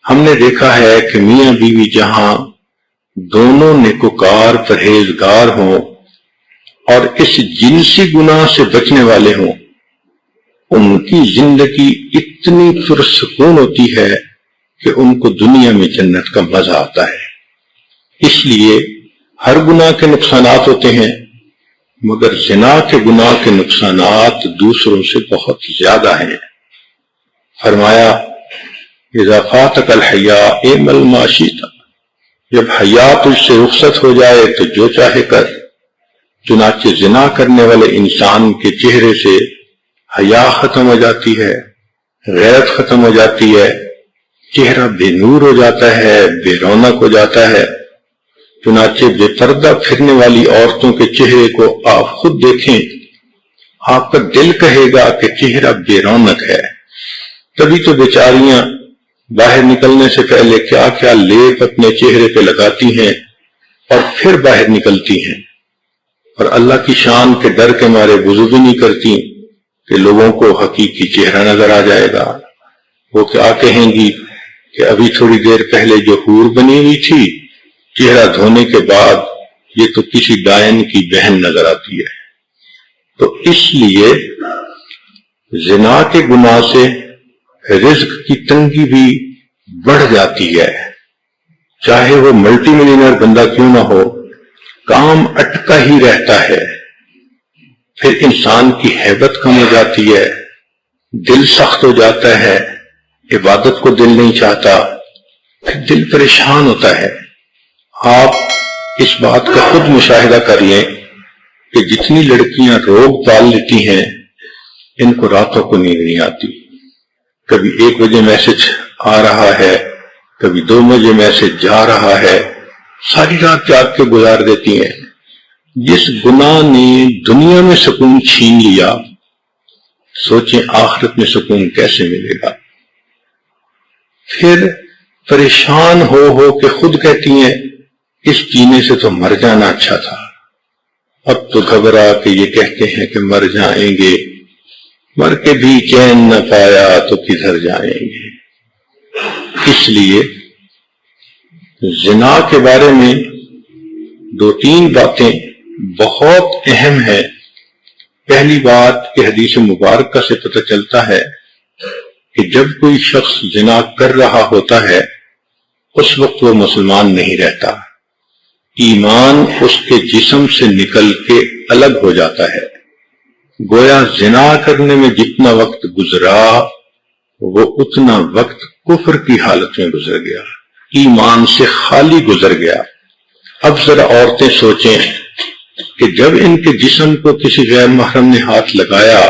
ہم نے دیکھا ہے کہ میاں بیوی جہاں دونوں نیکوکار پرہیزگار ہوں اور اس جنسی گناہ سے بچنے والے ہوں، ان کی زندگی اتنی پرسکون ہوتی ہے کہ ان کو دنیا میں جنت کا مزہ آتا ہے۔ اس لیے ہر گناہ کے نقصانات ہوتے ہیں، مگر زنا کے گناہ کے نقصانات دوسروں سے بہت زیادہ ہیں۔ فرمایا اذا فاتک الحیاء اعمل ما شئت، جب حیا تجھ سے رخصت ہو جائے تو جو چاہے کر۔ چنانچہ زنا کرنے والے انسان کے چہرے سے حیا ختم ہو جاتی ہے، غیرت ختم ہو جاتی ہے، چہرہ بے نور ہو جاتا ہے، بے رونق ہو جاتا ہے۔ چنانچہ بے پردہ پھرنے والی عورتوں کے چہرے کو آپ خود دیکھیں، آپ کا دل کہے گا کہ چہرہ بے رونق ہے۔ تبھی تو بیچاریاں باہر نکلنے سے پہلے کیا کیا لیپ اپنے چہرے پہ لگاتی ہیں اور پھر باہر نکلتی ہیں، اور اللہ کی شان کے ڈر کے مارے وضو بھی نہیں کرتی کہ لوگوں کو حقیقی چہرہ نظر آ جائے گا۔ وہ کیا کہیں گی کہ ابھی تھوڑی دیر پہلے جو حور بنی ہوئی تھی، چہرہ دھونے کے بعد یہ تو کسی ڈائن کی بہن نظر آتی ہے۔ تو اس لیے زنا کے گناہ سے رزق کی تنگی بھی بڑھ جاتی ہے، چاہے وہ ملٹی ملینئر بندہ کیوں نہ ہو، کام اٹکا ہی رہتا ہے۔ پھر انسان کی ہیبت کم ہو جاتی ہے، دل سخت ہو جاتا ہے، عبادت کو دل نہیں چاہتا، پھر دل پریشان ہوتا ہے۔ آپ اس بات کا خود مشاہدہ کر لیں کہ جتنی لڑکیاں روگ پال لیتی ہیں، ان کو راتوں کو نیند نہیں آتی۔ کبھی 1 بجے میسج آ رہا ہے، کبھی 2 بجے میسج جا رہا ہے، ساری رات جاگ کے گزار دیتی ہیں۔ جس گناہ نے دنیا میں سکون چھین لیا، سوچیں آخرت میں سکون کیسے ملے گا۔ پھر پریشان ہو کے خود کہتی ہیں اس جینے سے تو مر جانا اچھا تھا، اب تو گھبرا کے یہ کہتے ہیں کہ مر جائیں گے، مر کے بھی چین نہ پایا تو کدھر جائیں گے۔ اس لیے زنا کے بارے میں 2-3 باتیں بہت اہم ہیں۔ پہلی بات کہ حدیث مبارکہ سے پتہ چلتا ہے کہ جب کوئی شخص زنا کر رہا ہوتا ہے، اس وقت وہ مسلمان نہیں رہتا، ایمان اس کے جسم سے نکل کے الگ ہو جاتا ہے۔ گویا زنا کرنے میں جتنا وقت گزرا وہ اتنا وقت کفر کی حالت میں گزر گیا، ایمان سے خالی گزر گیا۔ اب ذرا عورتیں سوچیں کہ جب ان کے جسم کو کسی غیر محرم نے ہاتھ لگایا،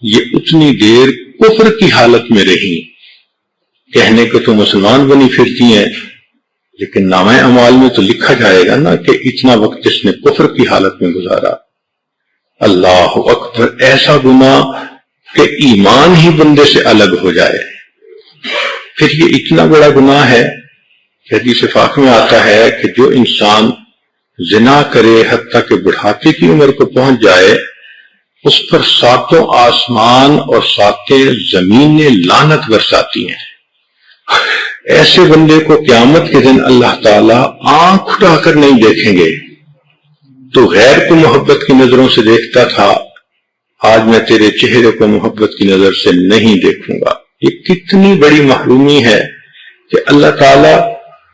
یہ اتنی دیر کفر کی حالت میں رہی۔ کہنے کو تو مسلمان بنی پھرتی ہیں، لیکن نامہ اعمال میں تو لکھا جائے گا نا کہ اتنا وقت اس نے کفر کی حالت میں گزارا۔ اللہ اکبر، ایسا گناہ کہ ایمان ہی بندے سے الگ ہو جائے۔ پھر یہ اتنا بڑا گناہ ہے کہ حدیث پاک میں آتا ہے کہ جو انسان زنا کرے حتیٰ کہ بڑھاپے کی عمر کو پہنچ جائے، اس پر 7 آسمان اور 7 زمینیں لعنت برساتی ہیں۔ ایسے بندے کو قیامت کے دن اللہ تعالیٰ آنکھ اٹھا کر نہیں دیکھیں گے۔ تو غیر کو محبت کی نظروں سے دیکھتا تھا، آج میں تیرے چہرے کو محبت کی نظر سے نہیں دیکھوں گا۔ یہ کتنی بڑی محرومی ہے کہ اللہ تعالیٰ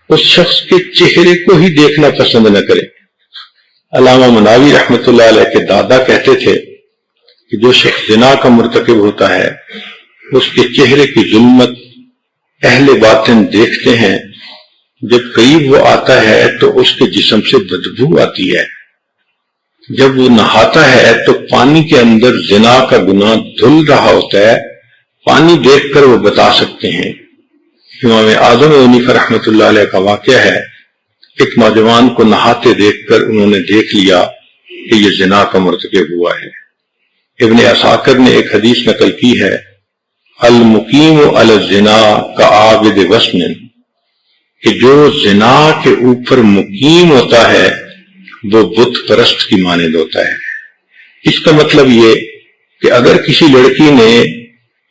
اس شخص کے چہرے کو ہی دیکھنا پسند نہ کرے۔ علامہ مناوی رحمۃ اللہ علیہ کے دادا کہتے تھے کہ جو شخص زنا کا مرتکب ہوتا ہے، اس کے چہرے کی ظلمت اہل باطن دیکھتے ہیں، جب قریب وہ آتا ہے تو اس کے جسم سے بدبو آتی ہے، جب وہ نہاتا ہے تو پانی کے اندر زنا کا گناہ دھل رہا ہوتا ہے، پانی دیکھ کر وہ بتا سکتے ہیں۔ امام اعظم حنیفہ رحمۃ اللہ علیہ کا واقعہ ہے، ایک نوجوان کو نہاتے دیکھ کر انہوں نے دیکھ لیا کہ یہ زنا کا مرتکب ہوا ہے۔ ابن عساکر نے ایک حدیث نقل کی ہے، المقیم علی الزنا کعابد وثن، کہ جو زنا کے اوپر مقیم ہوتا ہے وہ بت پرست کی مانند ہوتا ہے۔ اس کا مطلب یہ کہ اگر کسی لڑکی نے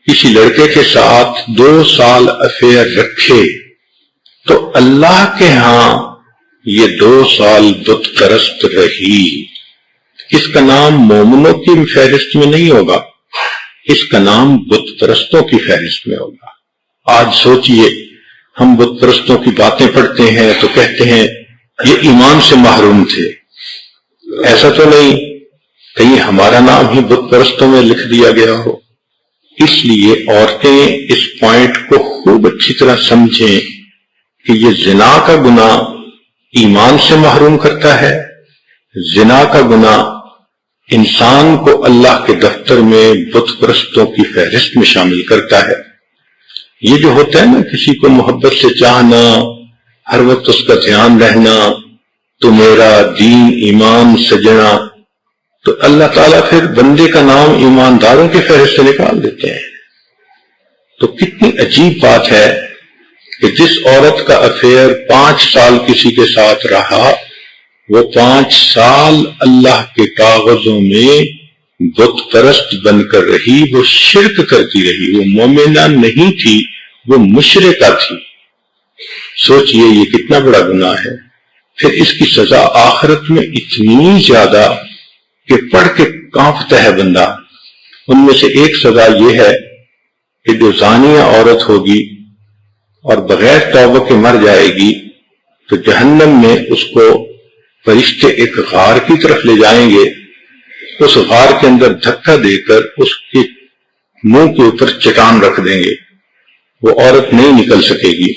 کسی لڑکے کے ساتھ 2 سال افیئر رکھے تو اللہ کے ہاں یہ 2 سال بت پرست رہی، اس کا نام مومنوں کی فہرست میں نہیں ہوگا، اس کا نام بت پرستوں کی فہرست میں ہوگا۔ آج سوچئے ہم بت پرستوں کی باتیں پڑھتے ہیں تو کہتے ہیں یہ ایمان سے محروم تھے، ایسا تو نہیں کہیں ہمارا نام ہی بت پرستوں میں لکھ دیا گیا ہو۔ اس لیے عورتیں اس پوائنٹ کو خوب اچھی طرح سمجھیں کہ یہ زنا کا گناہ ایمان سے محروم کرتا ہے، زنا کا گناہ انسان کو اللہ کے دفتر میں بت پرستوں کی فہرست میں شامل کرتا ہے۔ یہ جو ہوتا ہے نا کسی کو محبت سے چاہنا، ہر وقت اس کا دھیان رہنا، تو میرا دین ایمان سجنا، تو اللہ تعالیٰ پھر بندے کا نام ایمانداروں کی فہرست سے نکال دیتے ہیں۔ تو کتنی عجیب بات ہے کہ جس عورت کا افیئر 5 سال کسی کے ساتھ رہا، وہ 5 سال اللہ کے کاغذوں میں بت پرست بن کر رہی، وہ شرک کرتی رہی، وہ مومنہ نہیں تھی، وہ مشرکہ تھی۔ سوچئے یہ کتنا بڑا گناہ ہے۔ پھر اس کی سزا آخرت میں اتنی زیادہ کہ پڑھ کے کانپتا ہے بندہ۔ ان میں سے ایک سزا یہ ہے کہ جو زانیہ عورت ہوگی اور بغیر توبہ کے مر جائے گی تو جہنم میں اس کو فرشتے ایک غار کی طرف لے جائیں گے، اس غار کے اندر دھکا دے کر اس کے منہ کے اوپر چٹان رکھ دیں گے، وہ عورت نہیں نکل سکے گی۔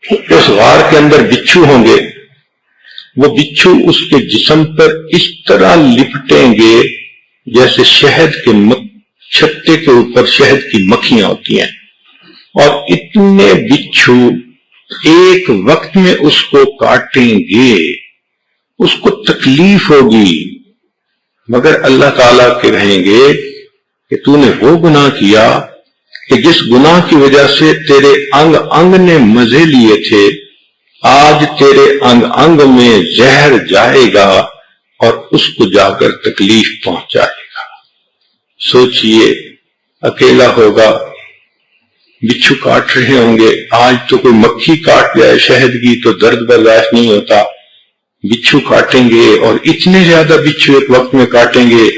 اس غار کے اندر بچھو ہوں گے، وہ بچھو اس کے جسم پر اس طرح لپٹیں گے جیسے شہد کے چھتے کے اوپر شہد کی مکھیاں ہوتی ہیں، اور اتنے بچھو ایک وقت میں اس کو کاٹیں گے، اس کو تکلیف ہوگی، مگر اللہ تعالیٰ کے کہیں گے کہ تو نے وہ گناہ کیا کہ جس گناہ کی وجہ سے تیرے انگ انگ نے مزے لیے تھے، آج تیرے انگ انگ میں زہر جائے گا اور اس کو جا کر تکلیف پہنچائے گا۔ سوچئے اکیلا ہوگا، بچھو کاٹ رہے ہوں گے، آج تو کوئی مکھی کاٹ جائے شہد کی تو درد برداشت نہیں ہوتا، بچھو کاٹیں گے اور اتنے زیادہ بچھو ایک وقت میں کاٹیں گے،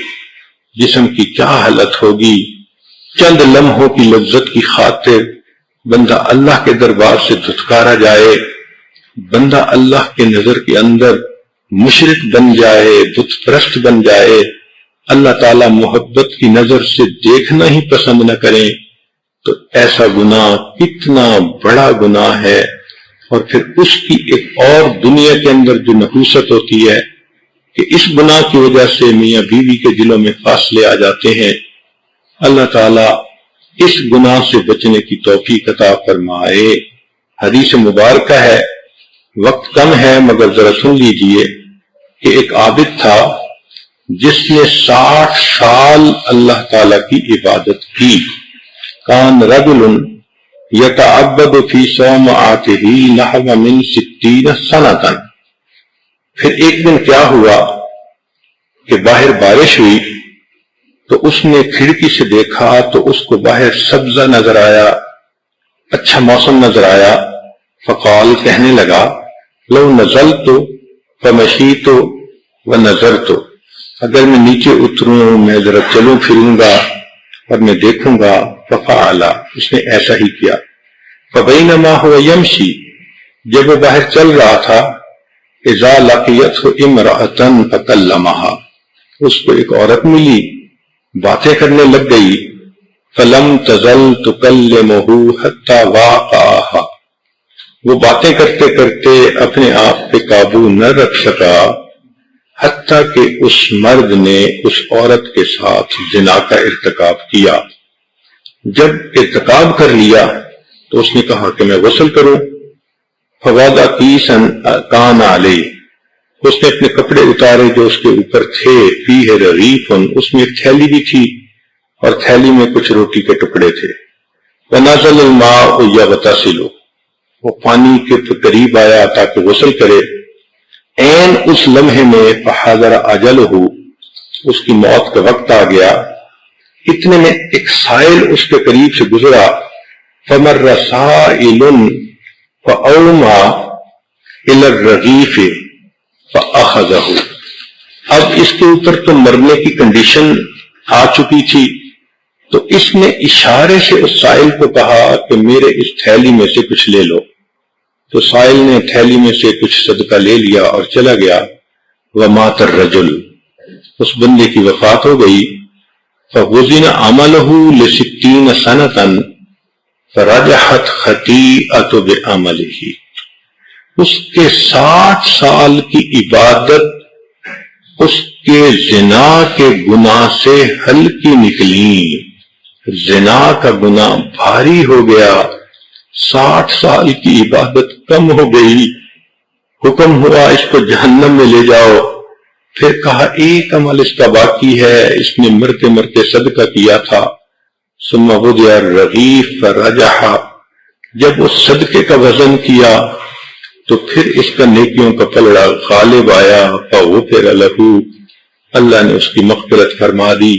جسم کی کیا حالت ہوگی۔ چند لمحوں کی لذت کی خاطر بندہ اللہ کے دربار سے دھتکارا جائے، بندہ اللہ کے نظر کے اندر مشرک بن جائے، بت پرست بن جائے، اللہ تعالیٰ محبت کی نظر سے دیکھنا ہی پسند نہ کریں، تو ایسا گناہ کتنا بڑا گناہ ہے۔ اور پھر اس کی ایک اور دنیا کے اندر جو نحوست ہوتی ہے کہ اس گناہ کی وجہ سے میاں بیوی کے دلوں میں فاصلے آ جاتے ہیں۔ اللہ تعالیٰ اس گناہ سے بچنے کی توفیق عطا فرمائے۔ حدیث مبارکہ ہے، وقت کم ہے مگر ذرا سن لیجئے کہ ایک عابد تھا جس نے 60 سال اللہ تعالیٰ کی عبادت کی۔ کان رجل یتعبد فی صومعاتہ نحو من 60 سنۃ۔ پھر ایک دن کیا ہوا کہ باہر بارش ہوئی تو اس نے کھڑکی سے دیکھا تو اس کو باہر سبزہ نظر آیا، اچھا موسم نظر آیا، فقال کہنے لگا لو نزلت فمشیت ونظرت، اگر میں نیچے اتروں، میں ذرا چلوں پھروں گا اور میں دیکھوں گا، ففعل، اس نے ایسا ہی کیا۔ فبینما هو یمشی، جب وہ باہر چل رہا تھا، اذا لقیتہ امرأۃ فکلمها، اس کو ایک عورت ملی، باتیں کرنے لگ گئی، فلم تزل تکلمہ حتی واقعہا، وہ باتیں کرتے کرتے اپنے آپ پہ قابو نہ رکھ سکا حتیٰ کہ اس مرد نے اس عورت کے ساتھ زنا کا ارتکاب کیا۔ جب ارتکاب کر لیا تو اس نے کہا کہ میں غسل کروں، فوضع کیسا کان علیہ، اس نے اپنے کپڑے اتارے جو اس کے اوپر تھے، فیہ رغیف، اس میں ایک تھیلی بھی تھی اور تھیلی میں کچھ روٹی کے ٹکڑے تھے، ونزل الماء یغتسل، وہ پانی کے قریب آیا تاکہ غسل کرے، عین اس لمحے میں فحضر اجلہ، اس کی موت کا وقت آ گیا، اتنے میں ایک سائل اس کے قریب سے گزرا، فمر سائل فاوما الی الرغیف فاخذہ۔ اب اس کے اوپر تو مرنے کی کنڈیشن آ چکی تھی، تو اس نے اشارے سے اس سائل کو کہا کہ میرے اس تھیلی میں سے کچھ لے لو۔ تو سائل نے تھیلی میں سے کچھ صدقہ لے لیا اور چلا گیا۔ ومات الرجل، اس بندے کی وفات ہو گئی۔ فوزن عملہ ل60 سنۃ فرجحت خطیئۃ بعملہ، اس کے 60 سال کی عبادت اس کے زنا کے گناہ سے ہلکی نکلی، زنا کا گناہ بھاری ہو گیا، 60 سال کی عبادت کم ہو گئی۔ حکم ہوا اس کو جہنم میں لے جاؤ۔ پھر کہا ایک عمل اس کا باقی ہے، اس نے مرتے مرتے صدقہ کیا تھا۔ ثم وضع الرغیف فرجح، جب اس صدقے کا وزن کیا تو پھر اس کا نیکیوں کا پلڑا غالب آیا۔ فغفر لہ، اللہ نے اس کی مغفرت فرما دی۔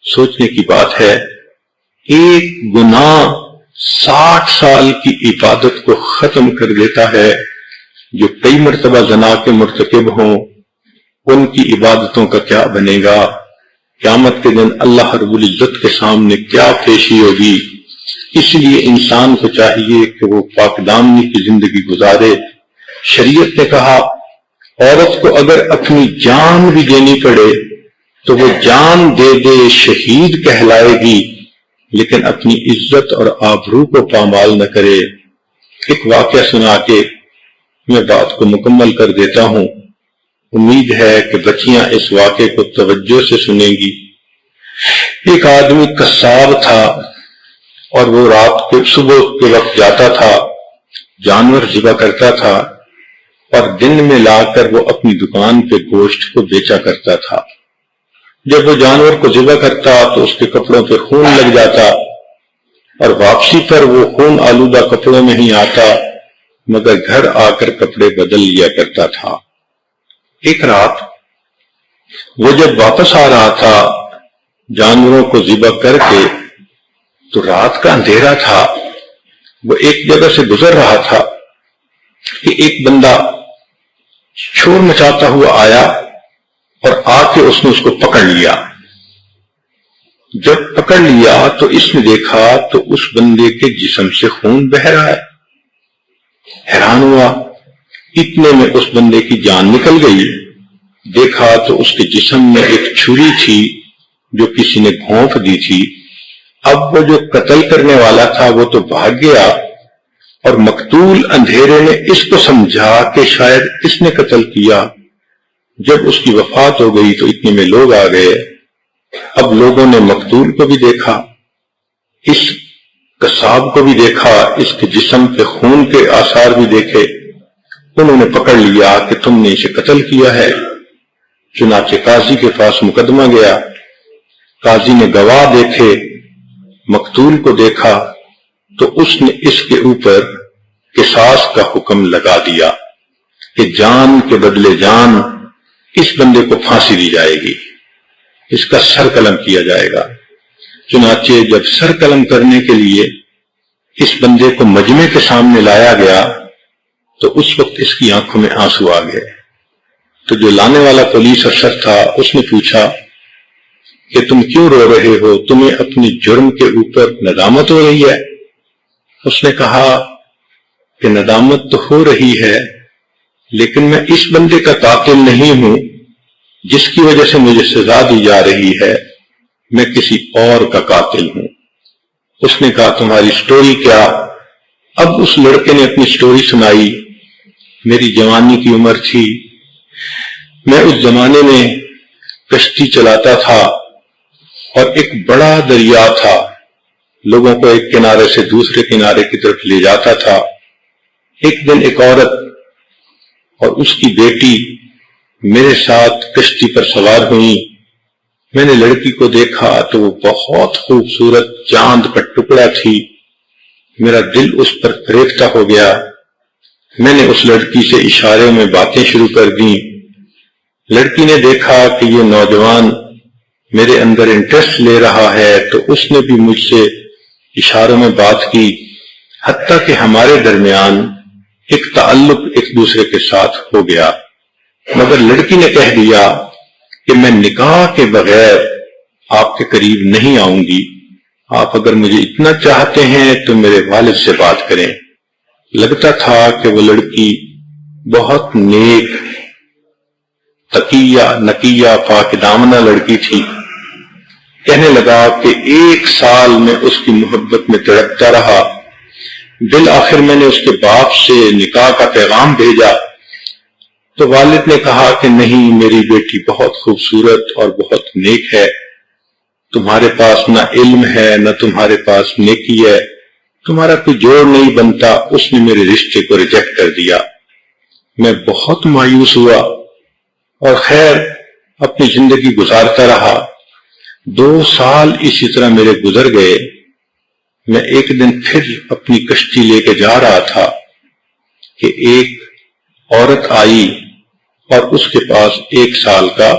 سوچنے کی بات ہے، ایک گناہ 60 سال کی عبادت کو ختم کر دیتا ہے۔ جو کئی مرتبہ زنا کے مرتکب ہوں ان کی عبادتوں کا کیا بنے گا؟ قیامت کے دن اللہ رب العزت کے سامنے کیا پیشی ہوگی؟ اس لیے انسان کو چاہیے کہ وہ پاک دامنی کی زندگی گزارے۔ شریعت نے کہا عورت کو اگر اپنی جان بھی دینی پڑے تو وہ جان دے دے، شہید کہلائے گی، لیکن اپنی عزت اور آبرو کو پامال نہ کرے۔ ایک واقعہ سنا کے میں بات کو مکمل کر دیتا ہوں، امید ہے کہ بچیاں اس واقعے کو توجہ سے سنیں گی۔ ایک آدمی قصاب تھا اور وہ رات کے صبح کے وقت جاتا تھا، جانور ذبح کرتا تھا اور دن میں لا کر وہ اپنی دکان پہ گوشت کو بیچا کرتا تھا۔ جب وہ جانور کو ذبح کرتا تو اس کے کپڑوں پہ خون لگ جاتا اور واپسی پر وہ خون آلودہ کپڑوں میں ہی آتا، مگر گھر آ کر کپڑے بدل لیا کرتا تھا۔ ایک رات وہ جب واپس آ رہا تھا جانوروں کو ذبح کر کے، تو رات کا اندھیرا تھا، وہ ایک جگہ سے گزر رہا تھا کہ ایک بندہ شور مچاتا ہوا آیا اور آ کے اس نے اس کو پکڑ لیا۔ جب پکڑ لیا تو اس نے دیکھا تو اس بندے کے جسم سے خون بہہ رہا ہے۔ حیران ہوا، اتنے میں اس بندے کی جان نکل گئی۔ دیکھا تو اس کے جسم میں ایک چھری تھی جو کسی نے گھونپ دی تھی۔ اب وہ جو قتل کرنے والا تھا وہ تو بھاگ گیا، اور مقتول اندھیرے نے اس کو سمجھا کہ شاید اس نے قتل کیا۔ جب اس کی وفات ہو گئی تو اتنے میں لوگ آ گئے۔ اب لوگوں نے مقتول کو بھی دیکھا، اس قصاب کو بھی دیکھا، اس کے جسم پہ خون کے آثار بھی دیکھے۔ انہوں نے پکڑ لیا کہ تم نے اسے قتل کیا ہے۔ چنانچہ قاضی کے پاس مقدمہ گیا، قاضی نے گواہ دیکھے، مقتول کو دیکھا تو اس نے اس کے اوپر قصاص کا حکم لگا دیا کہ جان کے بدلے جان، اس بندے کو پھانسی دی جائے گی، اس کا سر قلم کیا جائے گا۔ چنانچہ جب سر قلم کرنے کے لیے اس بندے کو مجمع کے سامنے لایا گیا تو اس وقت اس کی آنکھوں میں آنسو آ گئے۔ تو جو لانے والا پولیس افسر تھا اس نے پوچھا کہ تم کیوں رو رہے ہو؟ تمہیں اپنی جرم کے اوپر ندامت ہو رہی ہے؟ اس نے کہا کہ ندامت تو ہو رہی ہے، لیکن میں اس بندے کا قاتل نہیں ہوں جس کی وجہ سے مجھے سزا دی جا رہی ہے، میں کسی اور کا قاتل ہوں۔ اس نے کہا تمہاری سٹوری کیا؟ اب اس لڑکے نے اپنی سٹوری سنائی۔ میری جوانی کی عمر تھی، میں اس زمانے میں کشتی چلاتا تھا اور ایک بڑا دریا تھا، لوگوں کو ایک کنارے سے دوسرے کنارے کی طرف لے جاتا تھا۔ ایک دن ایک عورت اور اس کی بیٹی میرے ساتھ کشتی پر سوار ہوئی۔ میں نے لڑکی کو دیکھا تو وہ بہت خوبصورت چاند کا ٹکڑا تھی، میرا دل اس پر فریفتہ ہو گیا۔ میں نے اس لڑکی سے اشارے میں باتیں شروع کر دیں۔ لڑکی نے دیکھا کہ یہ نوجوان میرے اندر انٹرسٹ لے رہا ہے تو اس نے بھی مجھ سے اشاروں میں بات کی، حتیٰ کہ ہمارے درمیان ایک تعلق ایک دوسرے کے ساتھ ہو گیا، مگر لڑکی نے کہہ دیا کہ میں نکاح کے بغیر آپ کے قریب نہیں آؤں گی، آپ اگر مجھے اتنا چاہتے ہیں تو میرے والد سے بات کریں۔ لگتا تھا کہ وہ لڑکی بہت نیک، تقیہ نقیہ پاک دامنہ لڑکی تھی۔ کہنے لگا کہ 1 سال میں اس کی محبت میں تڑپتا رہا، بالآخر میں نے اس کے باپ سے نکاح کا پیغام بھیجا تو والد نے کہا کہ نہیں، میری بیٹی بہت خوبصورت اور بہت نیک ہے، تمہارے پاس نہ علم ہے نہ تمہارے پاس نیکی ہے، تمہارا کوئی جوڑ نہیں بنتا۔ اس نے میرے رشتے کو ریجیکٹ کر دیا۔ میں بہت مایوس ہوا اور خیر اپنی زندگی گزارتا رہا۔ 2 سال اسی طرح میرے گزر گئے۔ میں ایک دن پھر اپنی کشتی لے کے جا رہا تھا کہ ایک عورت آئی اور اس کے پاس 1 سال کا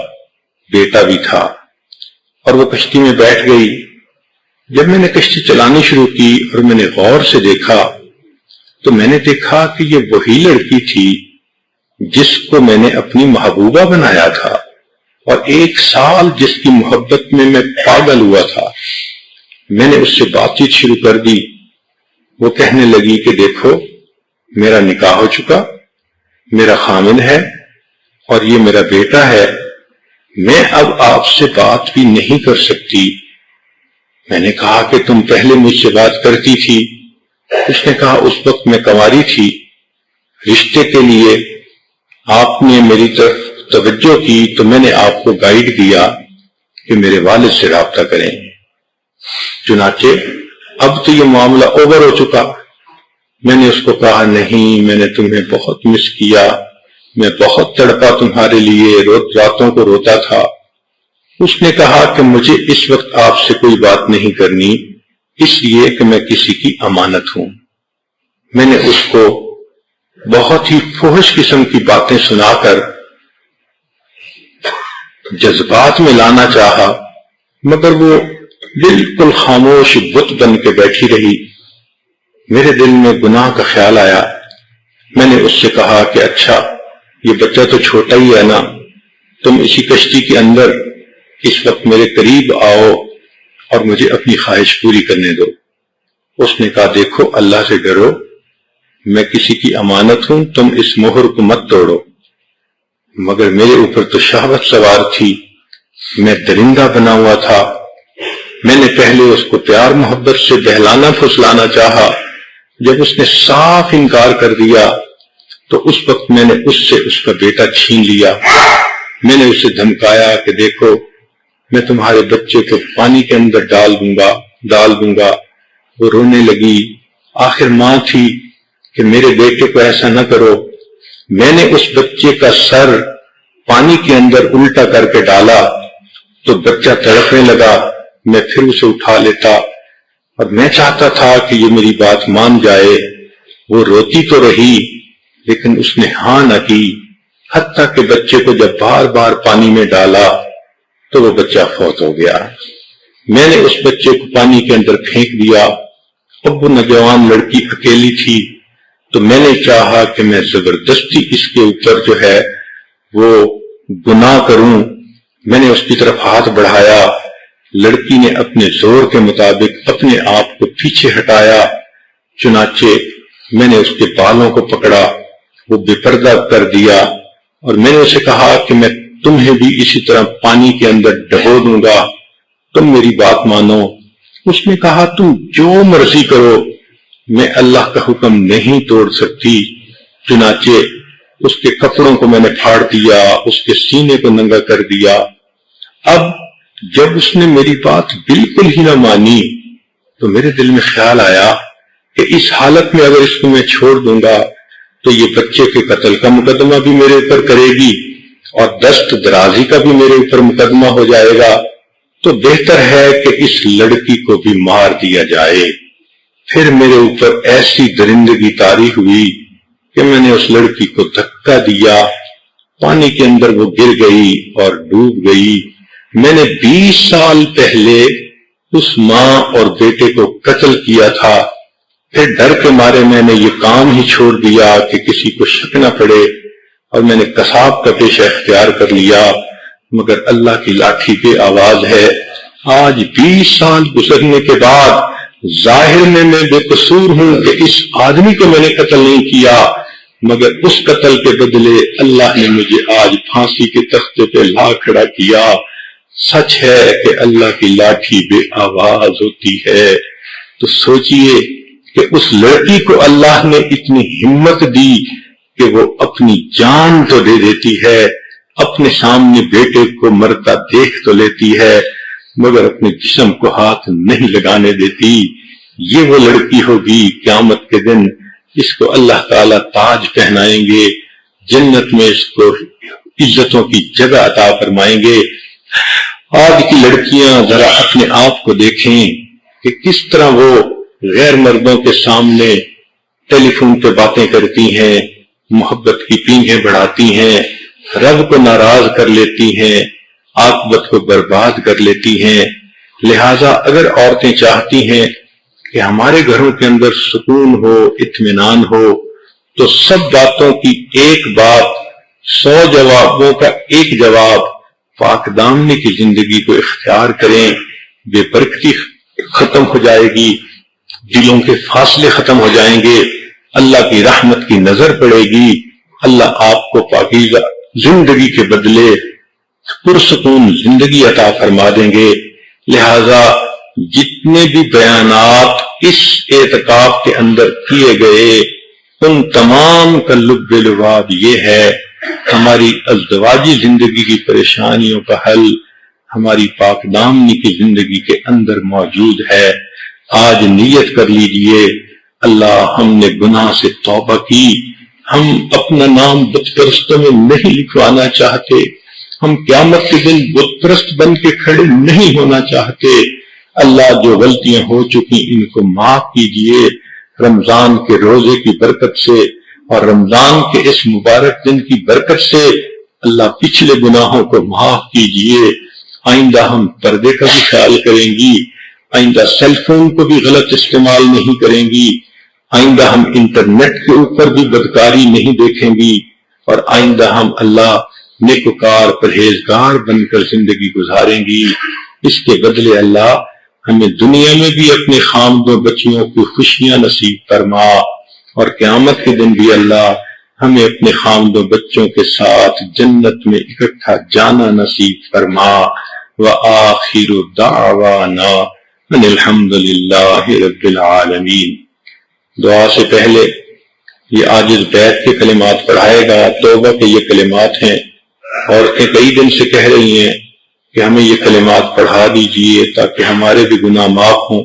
بیٹا بھی تھا اور وہ کشتی میں بیٹھ گئی۔ جب میں نے کشتی چلانی شروع کی اور میں نے غور سے دیکھا تو میں نے دیکھا کہ یہ وہی لڑکی تھی جس کو میں نے اپنی محبوبہ بنایا تھا اور 1 سال جس کی محبت میں پاگل ہوا تھا۔ میں نے اس سے بات چیت شروع کر دی۔ وہ کہنے لگی کہ دیکھو، میرا نکاح ہو چکا، میرا خامن ہے اور یہ میرا بیٹا ہے، میں اب آپ سے بات بھی نہیں کر سکتی۔ میں نے کہا کہ تم پہلے مجھ سے بات کرتی تھی۔ اس نے کہا اس وقت میں کنواری تھی، رشتے کے لیے آپ نے میری طرف توجہ کی تو میں نے آپ کو گائیڈ کیا کہ میرے والد سے رابطہ کریں۔ چنانچہ اب تو یہ معاملہ اوور ہو چکا۔ میں نے اس کو کہا نہیں، میں نے تمہیں بہت مس کیا، میں بہت تڑپا تمہارے لیے، راتوں کو روتا تھا۔ اس نے کہا کہ مجھے اس وقت آپ سے کوئی بات نہیں کرنی، اس لیے کہ میں کسی کی امانت ہوں۔ میں نے اس کو بہت ہی فحش قسم کی باتیں سنا کر جذبات میں لانا چاہا، مگر وہ بالکل خاموش بت بن کے بیٹھی رہی۔ میرے دل میں گناہ کا خیال آیا۔ میں نے اس سے کہا کہ اچھا، یہ بچہ تو چھوٹا ہی ہے نا، تم اسی کشتی کے اندر اس وقت میرے قریب آؤ اور مجھے اپنی خواہش پوری کرنے دو۔ اس نے کہا دیکھو، اللہ سے ڈرو، میں کسی کی امانت ہوں، تم اس مہر کو مت توڑو۔ مگر میرے اوپر تو شہوت سوار تھی، میں درندہ بنا ہوا تھا۔ میں نے پہلے اس کو پیار محبت سے بہلانا پھسلانا چاہا، جب اس نے صاف انکار کر دیا تو اس وقت میں نے اس سے اس کا بیٹا چھین لیا۔ میں نے اسے دھمکایا کہ دیکھو، میں تمہارے بچے کو پانی کے اندر ڈال دوں گا۔ وہ رونے لگی۔ آخر ماں تھی کہ میرے بیٹے کو ایسا نہ کرو۔ میں نے اس بچے کا سر پانی کے اندر الٹا کر کے ڈالا تو بچہ تڑپنے لگا۔ میں پھر اسے اٹھا لیتا اور میں چاہتا تھا کہ یہ میری بات مان جائے۔ وہ روتی تو رہی لیکن اس نے ہاں نہ کی، حتیٰ کہ بچے کو جب بار بار پانی میں ڈالا تو وہ بچہ فوت ہو گیا۔ میں نے اس بچے کو پانی کے اندر پھینک دیا۔ اب وہ نوجوان لڑکی اکیلی تھی تو میں نے چاہا کہ میں زبردستی اس کے اوپر جو ہے وہ گناہ کروں۔ میں نے اس کی طرف ہاتھ بڑھایا، لڑکی نے اپنے زور کے مطابق اپنے آپ کو پیچھے ہٹایا، چنانچہ میں نے اس کے بالوں کو پکڑا، وہ بے پردہ کر دیا اور میں نے اسے کہا کہ میں تمہیں بھی اسی طرح پانی کے اندر ڈبو دوں گا، تم میری بات مانو۔ اس نے کہا تم جو مرضی کرو، میں اللہ کا حکم نہیں توڑ سکتی۔ چنانچہ اس کے کپڑوں کو میں نے پھاڑ دیا، اس کے سینے کو ننگا کر دیا۔ اب جب اس نے میری بات بالکل ہی نہ مانی تو میرے دل میں خیال آیا کہ اس حالت میں اگر اس کو میں چھوڑ دوں گا تو یہ بچے کے قتل کا مقدمہ بھی میرے اوپر کرے گی اور دست درازی کا بھی میرے اوپر مقدمہ ہو جائے گا، تو بہتر ہے کہ اس لڑکی کو بھی مار دیا جائے۔ پھر میرے اوپر ایسی درندگی طاری ہوئی کہ میں نے اس لڑکی کو دھکا دیا، پانی کے اندر وہ گر گئی اور ڈوب گئی۔ میں نے 20 سال پہلے اس ماں اور بیٹے کو قتل کیا تھا، پھر ڈر کے مارے میں نے یہ کام ہی چھوڑ دیا کہ کسی کو شک نہ پڑے، اور میں نے قصاب کا پیشہ اختیار کر لیا، مگر اللہ کی لاٹھی بے آواز ہے۔ آج 20 سال گزرنے کے بعد ظاہر میں بے قصور ہوں کہ اس آدمی کو میں نے قتل نہیں کیا، مگر اس قتل کے بدلے اللہ نے مجھے آج پھانسی کے تختے پہ لا کھڑا کیا۔ سچ ہے کہ اللہ کی لاٹھی بے آواز ہوتی ہے۔ تو سوچئے کہ اس لڑکی کو اللہ نے اتنی ہمت دی کہ وہ اپنی جان تو دے دیتی ہے، اپنے سامنے بیٹے کو مرتا دیکھ تو لیتی ہے، مگر اپنے جسم کو ہاتھ نہیں لگانے دیتی۔ یہ وہ لڑکی ہوگی قیامت کے دن جس کو اللہ تعالیٰ تاج پہنائیں گے، جنت میں اس کو عزتوں کی جگہ عطا فرمائیں گے۔ آج کی لڑکیاں ذرا اپنے آپ کو دیکھیں کہ کس طرح وہ غیر مردوں کے سامنے ٹیلی فون پہ باتیں کرتی ہیں، محبت کی پینگیں بڑھاتی ہیں، رب کو ناراض کر لیتی ہیں، عاقبت کو برباد کر لیتی ہیں۔ لہٰذا اگر عورتیں چاہتی ہیں کہ ہمارے گھروں کے اندر سکون ہو، اطمینان ہو، تو سب باتوں کی ایک بات، 100 جوابوں کا ایک جواب پاک دامنی کی زندگی کو اختیار کریں۔ بے برکتی ختم ہو جائے گی، دلوں کے فاصلے ختم ہو جائیں گے، اللہ کی رحمت کی نظر پڑے گی، اللہ آپ کو پاکیزہ زندگی کے بدلے پرسکون زندگی عطا فرما دیں گے۔ لہذا جتنے بھی بیانات اس اعتکاف کے اندر کیے گئے، ان تمام کا لب لباب یہ ہے، ہماری ازدواجی زندگی کی پریشانیوں کا حل ہماری پاک دامنی کی زندگی کے اندر موجود ہے۔ آج نیت کر لیجئے، اللہ ہم نے گناہ سے توبہ کی، ہم اپنا نام بت پرستوں میں نہیں لکھوانا چاہتے، ہم قیامت کے دن بت پرست بن کے کھڑے نہیں ہونا چاہتے۔ اللہ جو غلطیاں ہو چکی ان کو معاف کیجئے، رمضان کے روزے کی برکت سے اور رمضان کے اس مبارک دن کی برکت سے اللہ پچھلے گناہوں کو معاف کیجئے۔ آئندہ ہم پردے کا بھی خیال کریں گی، آئندہ سیل فون کو بھی غلط استعمال نہیں کریں گی، آئندہ ہم انٹرنیٹ کے اوپر بھی بدکاری نہیں دیکھیں گی، اور آئندہ ہم اللہ نیکوکار پرہیزگار بن کر زندگی گزاریں گی۔ اس کے بدلے اللہ ہمیں دنیا میں بھی اپنے خامدوں بچیوں کی خوشیاں نصیب فرما، اور قیامت کے دن بھی اللہ ہمیں اپنے خامدوں بچوں کے ساتھ جنت میں اکٹھا جانا نصیب فرما۔ وآخر دعوانا ان الحمد للہ رب العالمین۔ دعا سے پہلے یہ عاجز بیت کے کلمات پڑھائے گا، توبہ کے یہ کلمات ہیں، عورتیں کئی دن سے کہہ رہی ہیں کہ ہمیں یہ کلمات پڑھا دیجئے تاکہ ہمارے بھی گناہ معاف ہوں،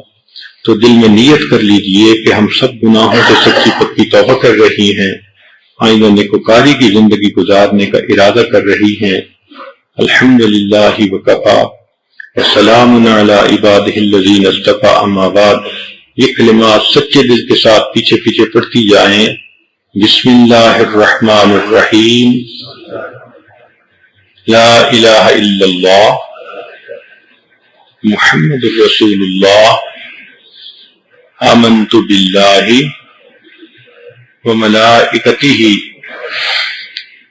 تو دل میں نیت کر لیجئے کہ ہم سب گناہوں سے سچی پکی توبہ کر رہی ہیں، آئندہ نیکوکاری کی زندگی گزارنے کا ارادہ کر رہی ہیں۔ الحمدللہ وکفی وسلام علی عبادہ الذین اصطفی، اما بعد۔ یہ کلمات سچے دل کے ساتھ پیچھے پیچھے پڑھتی جائیں۔ بسم اللہ الرحمن الرحیم، لا الہ الا اللہ محمد رسول اللہ، آمنت باللہ وملائکتہ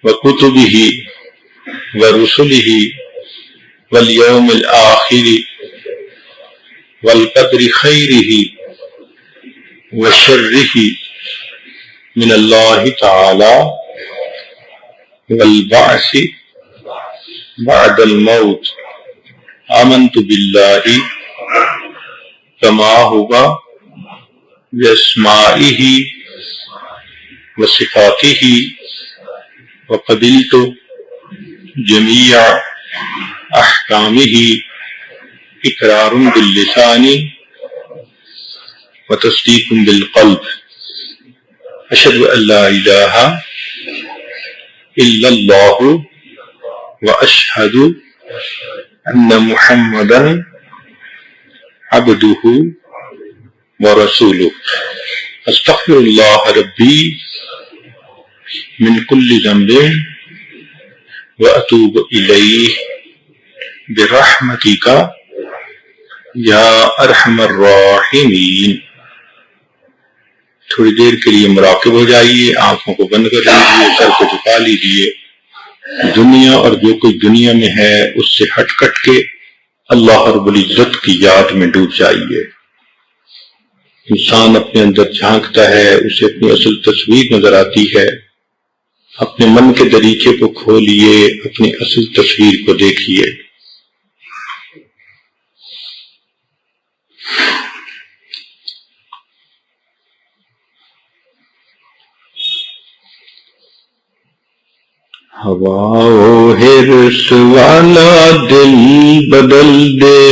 وکتبہ ورسلہ والیوم الآخر والقدر خیرہ وشرہ من اللہ تعالی والبعث بعد الموت۔ آمنت باللہ کما ہوا باسمائہ وصفاتہ وقبلت جمیع احکامہ اقرار باللسان وتصدیق بالقلب۔ اشہد ان لا الہ الا اللہ واشہد ان محمدا عبدہ ورسولہ۔ استغفر اللہ ربی من کل ذنب واتوب الیہ برحمتک یا ارحم الراحمین۔ تھوڑی دیر کے لیے مراقب ہو جائیے، آنکھوں کو بند کر لیجیے، سر کو جھکا لیجیے، دنیا اور جو کوئی دنیا میں ہے اس سے ہٹ کٹ کے اللہ رب العزت کی یاد میں ڈوب جائیے۔ انسان اپنے اندر جھانکتا ہے، اسے اپنی اصل تصویر نظر آتی ہے۔ اپنے من کے دریچے کو کھولیے، اپنی اصل تصویر کو دیکھیے۔ ہوا و حرص والا دل بدل دے،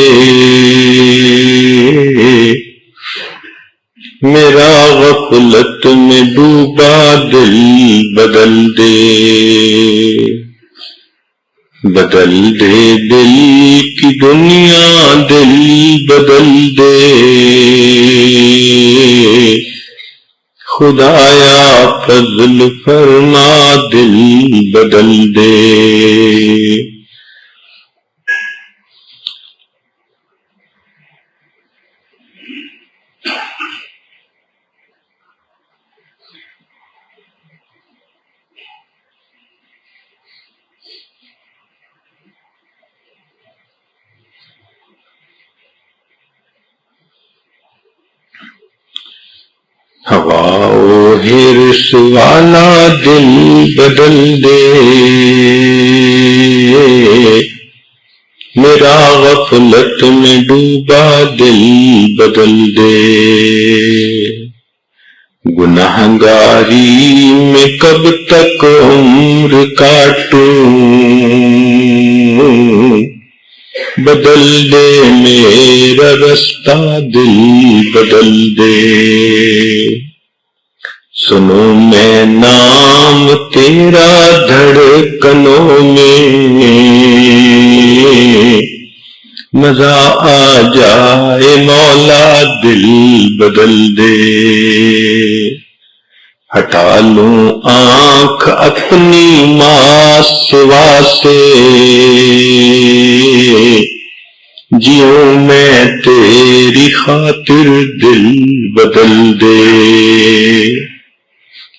میرا غفلت میں ڈوبا دل بدل دے، بدل دے دل کی دنیا دل بدل دے، خدایا فضل فرما دل بدل دے۔ ہوا و حرص والا دل بدل دے، میرا غفلت میں ڈوبا دل بدل دے، گنہگاری میں کب تک عمر کاٹوں، بدل دے میرا رستہ دل بدل دے، سنو میں نام تیرا دھڑکنوں میں، مزہ آ جائے مولا دل بدل دے، ہٹا لوں آنکھ اپنی ماں سوا سے، جیوں میں تیری خاطر دل بدل دے،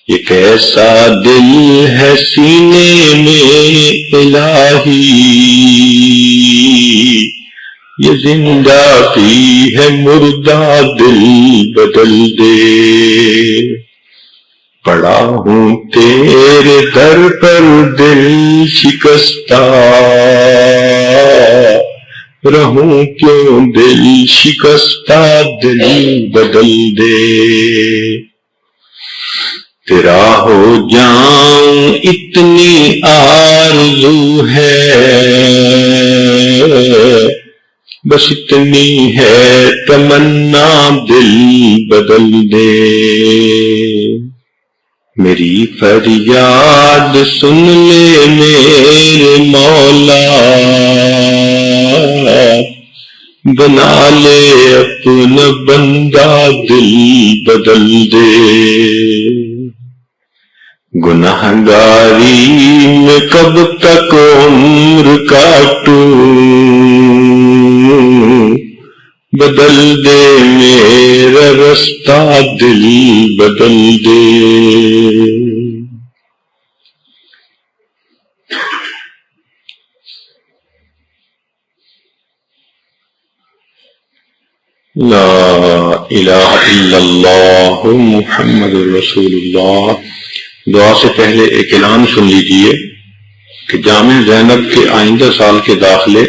یہ کیسا دل ہے سینے میں الہی، یہ زندہ بھی ہے مردہ دل بدل دے، پڑا ہوں تیرے در پر دل شکستہ، رہوں کیوں دل شکستہ دل بدل دے، تیرا ہو جاؤں اتنی آرزو ہے، بس اتنی ہے تمنا دل بدل دے، میری فریاد سن لے میرے مولا، بنا لے اپنا بندہ دل بدل دے، گنہگاری میں کب تک عمر کاٹوں، بدل دے میرا رستہ دل بدل دے، لا الہ الا اللہ محمد رسول اللہ۔ دعا سے پہلے ایک اعلان سن لیجئے کہ جامع زینب کے آئندہ سال کے داخلے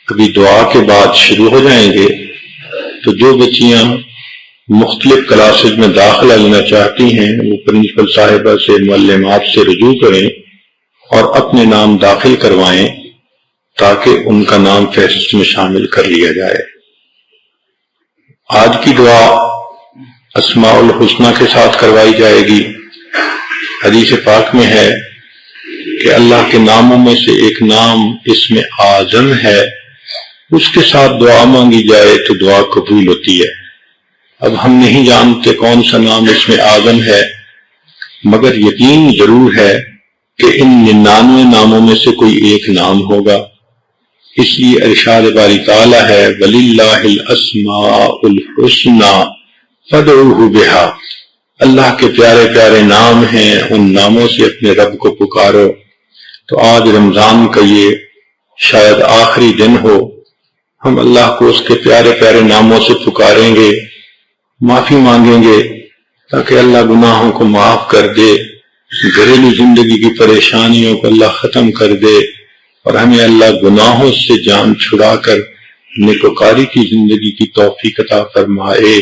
ابھی دعا کے بعد شروع ہو جائیں گے، تو جو بچیاں مختلف کلاسز میں داخلہ لینا چاہتی ہیں وہ پرنسپل صاحبہ سے، معلمات سے رجوع کریں اور اپنے نام داخل کروائیں تاکہ ان کا نام فہرست میں شامل کر لیا جائے۔ آج کی دعا اسماء الحسنہ کے ساتھ کروائی جائے گی۔ حدیث پاک میں ہے کہ اللہ کے ناموں میں سے ایک نام اسم اعظم ہے، اس کے ساتھ دعا مانگی جائے تو دعا قبول ہوتی ہے۔ اب ہم نہیں جانتے کون سا نام اسم اعظم ہے، مگر یقین ضرور ہے کہ ان 99 ناموں میں سے کوئی ایک نام ہوگا۔ اس لیے ارشاد باری تعالیٰ ہے وَلِلَّهِ الْأَسْمَاءُ الْحُسْنَى فَادْعُوهُ بِهَا، اللہ کے پیارے پیارے نام ہیں، ان ناموں سے اپنے رب کو پکارو۔ تو آج رمضان کا یہ شاید آخری دن ہو، ہم اللہ کو اس کے پیارے پیارے ناموں سے پکاریں گے، معافی مانگیں گے تاکہ اللہ گناہوں کو معاف کر دے، گھریلو زندگی کی پریشانیوں کو اللہ ختم کر دے، اور ہمیں اللہ گناہوں سے جان چھڑا کر نیکوکاری کی زندگی کی توفیق عطا فرمائے۔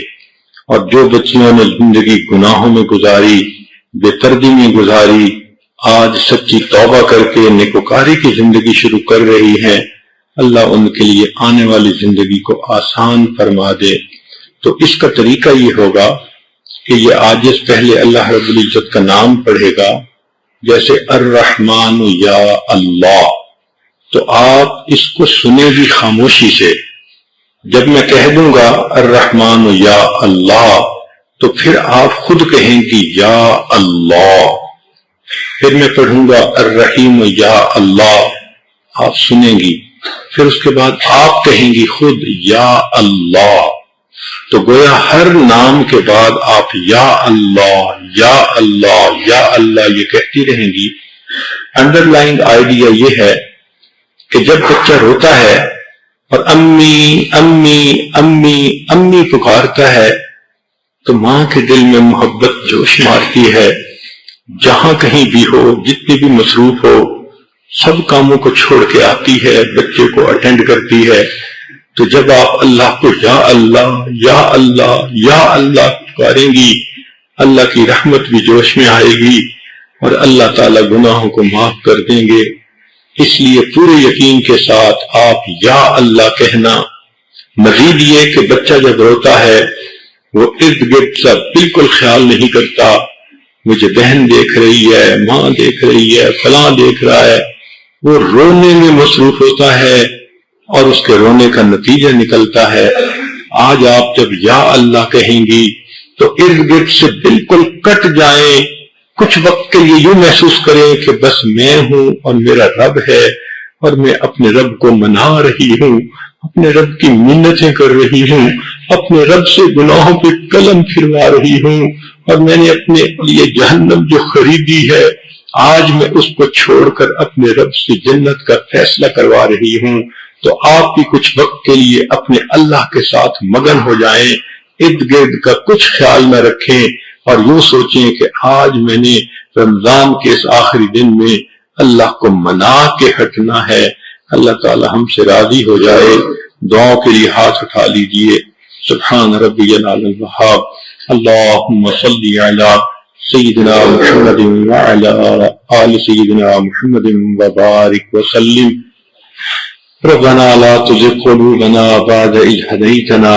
اور جو بچیوں نے زندگی گناہوں میں گزاری، بے پردگی میں گزاری، آج سچی توبہ کر کے نیکوکاری کی زندگی شروع کر رہی ہیں، اللہ ان کے لیے آنے والی زندگی کو آسان فرما دے۔ تو اس کا طریقہ یہ ہوگا کہ یہ عاجز پہلے اللہ رب العزت کا نام پڑھے گا، جیسے الرحمن یا اللہ، تو آپ اس کو سنیں بھی خاموشی سے۔ جب میں کہہ دوں گا الرحمن یا اللہ تو پھر آپ خود کہیں گی یا اللہ، پھر میں پڑھوں گا الرحیم یا اللہ، آپ سنیں گی، پھر اس کے بعد آپ کہیں گی خود یا اللہ۔ تو گویا ہر نام کے بعد آپ یا اللہ یا اللہ یا اللہ یہ کہتی رہیں گی۔ انڈر لائن آئیڈیا یہ ہے کہ جب بچہ روتا ہے اور امی امی امی امی پکارتا ہے تو ماں کے دل میں محبت جوش مارتی ہے، جہاں کہیں بھی ہو، جتنی بھی مصروف ہو، سب کاموں کو چھوڑ کے آتی ہے، بچے کو اٹینڈ کرتی ہے۔ تو جب آپ اللہ کو یا اللہ یا اللہ یا اللہ پکاریں گی، اللہ کی رحمت بھی جوش میں آئے گی اور اللہ تعالیٰ گناہوں کو معاف کر دیں گے۔ اس لیے پورے یقین کے ساتھ آپ یا اللہ کہنا۔ مزید یہ کہ بچہ جب روتا ہے وہ ارد گرد سب بالکل خیال نہیں کرتا، مجھے بہن دیکھ رہی ہے، ماں دیکھ رہی ہے، فلاں دیکھ رہا ہے، وہ رونے میں مصروف ہوتا ہے اور اس کے رونے کا نتیجہ نکلتا ہے۔ آج آپ جب یا اللہ کہیں گی تو ارد گرد سے بالکل کٹ جائیں، کچھ وقت کے لیے یوں محسوس کریں کہ بس میں ہوں اور میرا رب ہے، اور میں اپنے رب کو منا رہی ہوں، اپنے رب کی منتیں کر رہی ہوں، اپنے رب سے گناہوں پہ قلم پھروا رہی ہوں، اور میں نے اپنے لیے جہنم جو خریدی ہے آج میں اس کو چھوڑ کر اپنے رب سے جنت کا فیصلہ کروا رہی ہوں۔ تو آپ بھی کچھ وقت کے لیے اپنے اللہ کے ساتھ مگن ہو جائیں، ارد گرد کا کچھ خیال نہ رکھیں، اور یوں سوچیں کہ آج میں نے رمضان کے اس آخری دن میں اللہ کو منا کے ہٹنا ہے۔ اللہ تعالی ہم سے راضی ہو جائے۔ دعاؤں کے لیے ہاتھ اٹھا لیجئے۔ سبحان ربی العلی الوہاب، اللہم صلی علی سیدنا محمد وعلی آل سیدنا محمد وبارک وسلم۔ ربنا لا تزغ قلوبنا بعد إذ هديتنا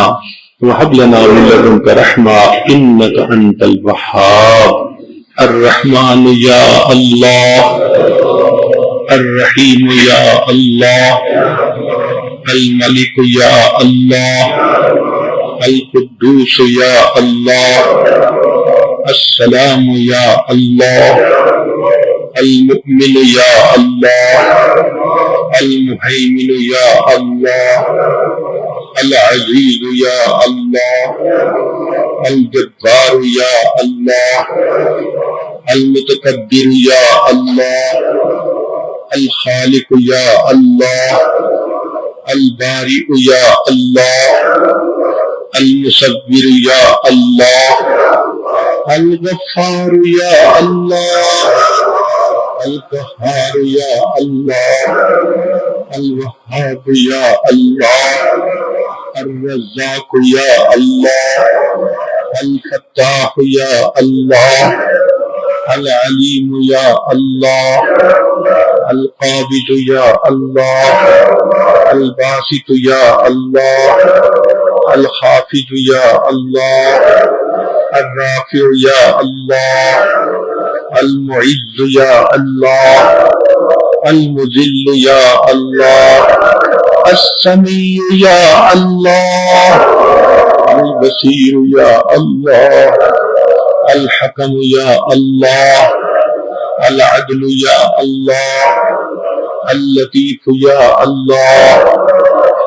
وهب لنا من لدنك رحمة إنك أنت الوهاب۔ الرحمن يا الله، الرحيم يا الله، الملك يا الله، القدوس يا الله، السلام يا الله، المؤمن يا الله، المهيمن يا الله، العزيز يا الله، الجبار يا الله، المتكبر يا الله، الخالق يا الله، البارئ يا الله، المصور يا الله، الغفار يا الله، القهار يا الله، الوهاب يا الله، الرزاق يا الله، الفتاح يا الله، العليم يا الله، القابض يا الله، الباسط يا الله، الخافض يا الله، الرافع يا الله، المعز يا الله، المذل يا الله، السميع يا الله، البصير يا الله، الحكم يا الله، العدل يا الله، اللطیف یا اللہ،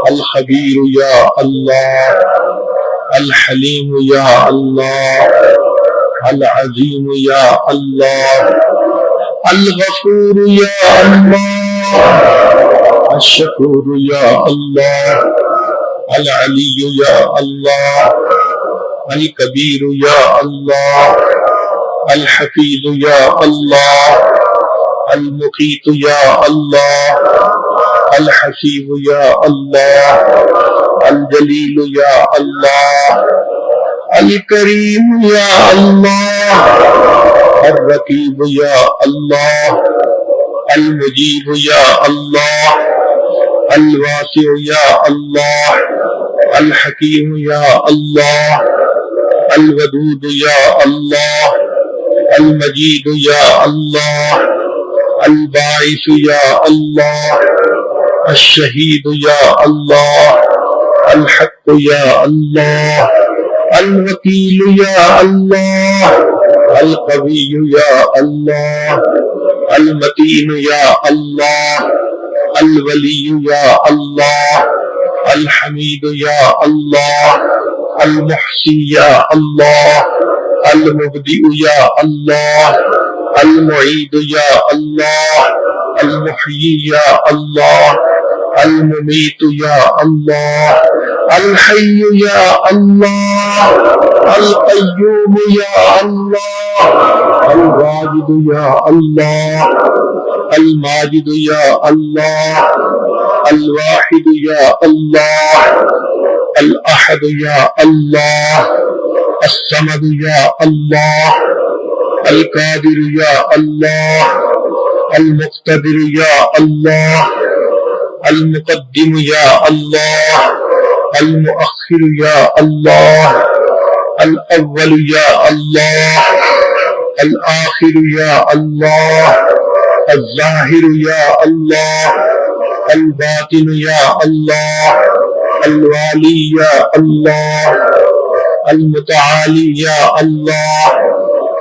الخبیر یا اللہ، الحلیم یا اللہ، العظیم یا اللہ، الغفور یا اللہ، الشکور یا اللہ، العلی یا اللہ، الکبیر یا اللہ، الحفیظ یا اللہ، المقیت یا اللہ، الحسیب یا اللہ، الجلیل یا اللہ، الکریم یا اللہ، الرقیب یا اللہ، المجیب یا اللہ، الواسع یا اللہ، الحکیم یا اللہ، الودود یا اللہ، المجید یا اللہ، الباعث یا اللہ، الشہید یا اللہ، الحق یا اللہ، الوکیل یا اللہ، القوی یا اللہ، المتین یا اللہ، الولی یا اللہ، الحمید یا اللہ، المحصی یا اللہ، المبدئ یا اللہ، المعید یا اللہ، المحیی یا اللہ، الممیت یا اللہ، الحی یا اللہ، القیوم یا اللہ، الواجد یا اللہ، الماجد یا اللہ، الواحد یا اللہ، الاحد یا اللہ، الصمد یا اللہ، القادر یا اللہ، المقتدر یا اللہ، المقدم یا اللہ، المؤخر یا اللہ، الاول یا اللہ، الآخر یا اللہ، الظاہر یا اللہ، الباطن یا اللہ، الوالی یا اللہ، المتعالی یا اللہ،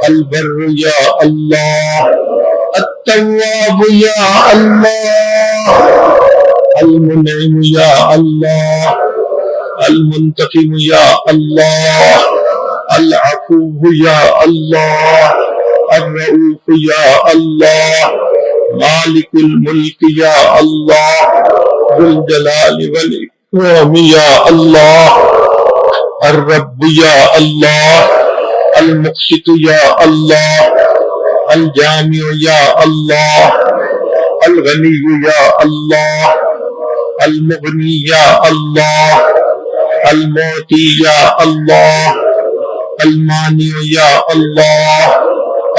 البر یا اللہ، التواب یا اللہ، المنعم یا اللہ، المنتقم یا اللہ، العفو یا اللہ، الرؤوف یا اللہ، مالک الملک یا اللہ، ذو الجلال والاکرام یا اللہ، الرب یا اللہ، المقسط یا اللہ، الجامع یا اللہ، الغنی یا اللہ، المغنی یا اللہ، المعطی یا اللہ، المانع یا اللہ،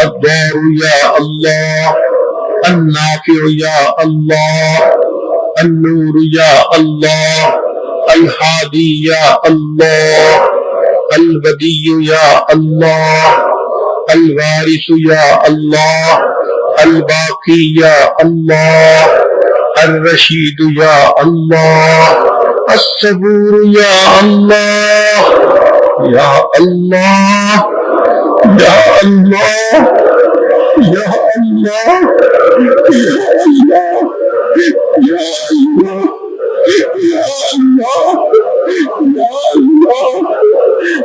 الضار یا اللہ، النافع یا اللہ، النور یا اللہ، الحادی یا اللہ، البدی یا اللہ، الوارث یا اللہ، الباقی یا اللہ، الرشید یا اللہ، الصبور یا اللہ، یا اللہ، یا اللہ، یا اللہ، یا اللہ، یا اللہ، یا اللہ،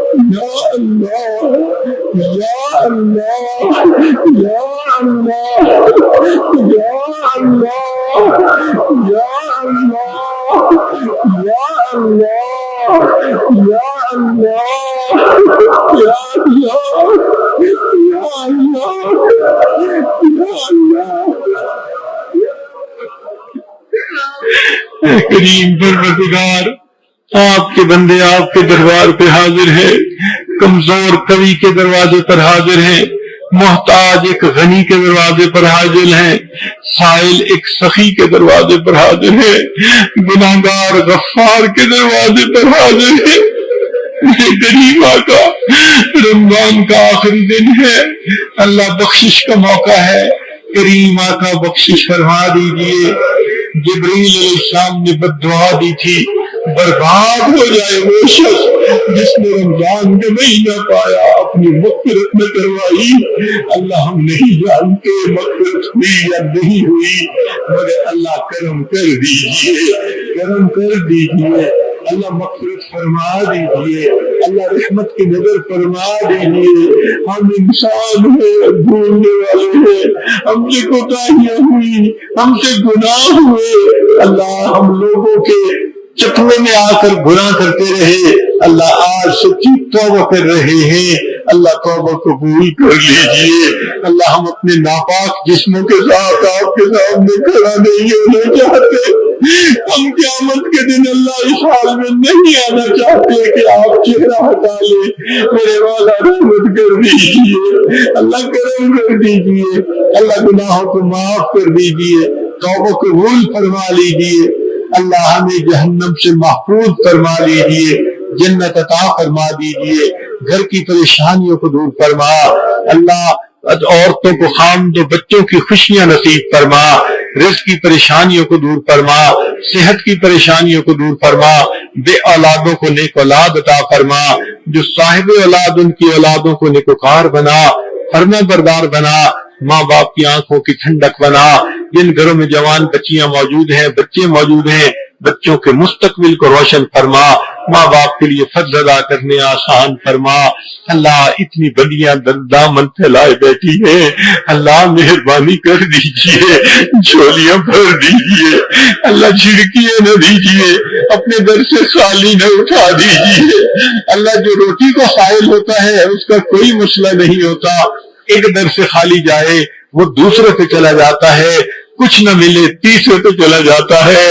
یا اللہ، یا اللہ، یا اللہ، یا اللہ، یا اللہ، یا اللہ، یا اللہ، یا کریم پروردگار، آپ کے بندے آپ کے دربار پہ حاضر ہیں، کمزور قوی کے دروازے پر حاضر ہیں، محتاج ایک غنی کے دروازے پر حاضر ہیں، سائل ایک سخی کے دروازے پر حاضر ہیں، گناہگار غفار کے دروازے پر حاضر ہیں۔ کریم آقا، رمضان کا آخری دن ہے، اللہ بخشش کا موقع ہے، کریم آقا بخشش فرما دیجیے۔ جبریل علیہ السلام نے بد دعا دی تھی، برباد ہو جائے وہ شخص جس نے رمضان کا مہینہ پایا اپنی مغفرت میں کروائی. اللہ ہم نہیں جانتے مغفرت ہوئی یا نہیں ہوئی، مگر اللہ کرم کر دیجیے، کرم کر دیجیے. اللہ مغفرت فرما دیجیے، اللہ رحمت کی نظر فرما دیجیے. ہم انسان ہیں، بھولنے والے ہیں، ہم سے کوتاہیاں ہوئی، ہم سے گناہ ہوئے. اللہ ہم لوگوں کے چکمے میں آ کر گناہ کرتے رہے. اللہ آج سچی توبہ کر رہے ہیں، اللہ توبہ قبول کر لیجیے. اللہ ہم اپنے ناپاک جسموں کے ساتھ آپ کے سامنے کھڑا نہیں ہونا چاہتے. ہم قیامت کے دن اللہ اس حال میں نہیں آنا چاہتے کہ آپ چہرہ ہٹا لیں. میرے والا رحمت کر دیجیے، اللہ کرم کر دیجیے، اللہ گناہوں کو معاف کر دیجیے، توبہ قبول فرما لیجیے. اللہ ہمیں جہنم سے محفوظ فرما لیجیے، جنت عطا فرما دیجیے، گھر کی پریشانیوں کو دور فرما. اللہ عورتوں کو خامد و بچوں کی خوشیاں نصیب فرما، رزق کی پریشانیوں کو دور فرما، صحت کی پریشانیوں کو دور فرما، بے اولادوں کو نیک اولاد عطا فرما، جو صاحب اولاد ان کی اولادوں کو نیکوکار بنا، فرما بردار بنا، ماں باپ کی آنکھوں کی ٹھنڈک بنا. جن گھروں میں جوان بچیاں موجود ہیں، بچے موجود ہیں، بچوں کے مستقبل کو روشن فرما، ماں باپ کے لیے فرض ادا کرنے آسان فرما. اللہ اتنی بدیاں دامن پھیلائے بیٹھی ہیں، اللہ مہربانی کر دیجئے، جھولیاں بھر دیجئے، اللہ جھڑکیاں نہ دیجئے، اپنے در سے خالی نہ اٹھا دیجئے. اللہ جو روٹی کو حائل ہوتا ہے اس کا کوئی مسئلہ نہیں ہوتا، ایک در سے خالی جائے وہ دوسرے پہ چلا جاتا ہے، کچھ نہ ملے تیسرے پہ چلا جاتا ہے.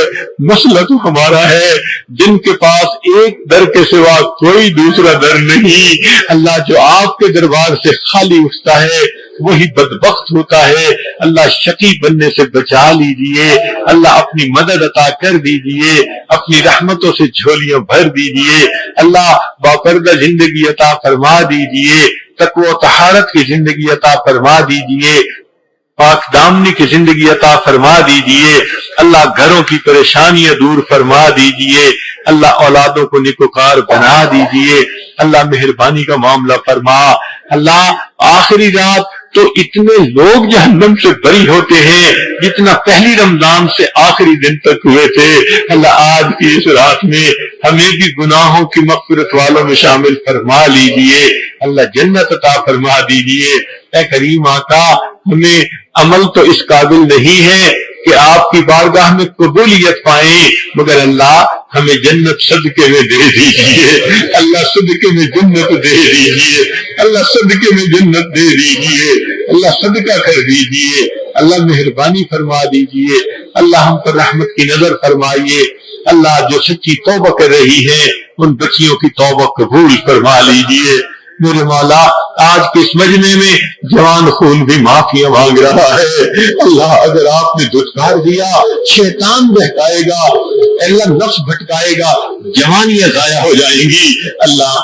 مسئلہ تو ہمارا ہے جن کے پاس ایک در کے سوا کوئی دوسرا در نہیں. اللہ جو آپ کے دربار سے خالی اٹھتا ہے وہی بدبخت ہوتا ہے. اللہ شقی بننے سے بچا لیجئے، اللہ اپنی مدد عطا کر دیجئے، اپنی رحمتوں سے جھولیاں بھر دیجئے. اللہ باپردہ زندگی عطا فرما دیجئے، تقوی و طہارت کی زندگی عطا فرما دیجئے، پاک دامنی کی زندگی عطا فرما دیجئے. اللہ گھروں کی پریشانیاں دور فرما دیجئے، اللہ اولادوں کو نیکوکار بنا دیجئے. اللہ مہربانی کا معاملہ فرما. اللہ آخری رات تو اتنے لوگ جہنم سے بری ہوتے ہیں جتنا پہلی رمضان سے آخری دن تک ہوئے تھے. اللہ آج کی اس رات میں ہمیں بھی گناہوں کی مغفرت والوں میں شامل فرما لیجئے. اللہ جنت عطا فرما دیجئے. اے کریم آقا، ہمیں عمل تو اس قابل نہیں ہے کہ آپ کی بارگاہ میں قبولیت پائیں، مگر اللہ ہمیں جنت صدقے میں دے دیجئے. اللہ صدقے میں جنت دے دیجئے، اللہ صدقے میں جنت دے دیجئے، اللہ صدقہ کر دیجئے. اللہ مہربانی فرما دیجئے، اللہ ہم پر رحمت کی نظر فرمائیے. اللہ جو سچی توبہ کر رہی ہے ان بچیوں کی توبہ قبول فرما لیجئے. میرے مولا، آج کے اس مجمع میں جوان خون بھی معافیاں مانگ رہا ہے. اللہ اگر آپ نے دھتکار دیا، شیطان بہکائے گا، اللہ نفس بھٹکائے گا، جوانیاں ضائع ہو جائیں گی. اللہ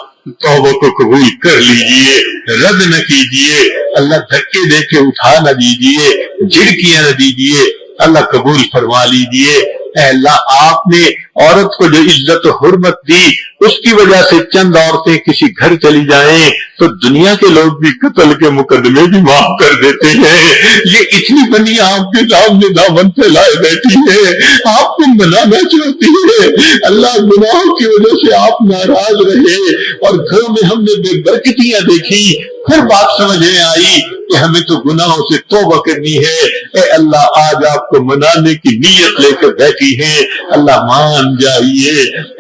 توبہ کو قبول کر لیجئے، رد نہ کیجئے. اللہ دھکے دے کے اٹھا نہ دیجئے، جھڑکیاں نہ دیجئے. اللہ قبول فرما لیجئے. اے اللہ، آپ نے عورت کو جو عزت و حرمت دی اس کی وجہ سے چند عورتیں کسی گھر چلی جائیں تو دنیا کے لوگ بھی قتل کے مقدمے بھی معاف کر دیتے ہیں. یہ اتنی بنی آپ کے سامنے دامن پھیلائے بیٹھی ہے، آپ کو منانا چاہتی ہے. اللہ گناہوں کی وجہ سے آپ ناراض رہے اور گھروں میں ہم نے بے برکتیاں دیکھی، پھر بات سمجھ میں آئی کہ ہمیں تو گناہوں سے توبہ کرنی ہے. اے اللہ، آج آپ کو منانے کی نیت لے کر بیٹھی ہے. اللہ مان جائیے،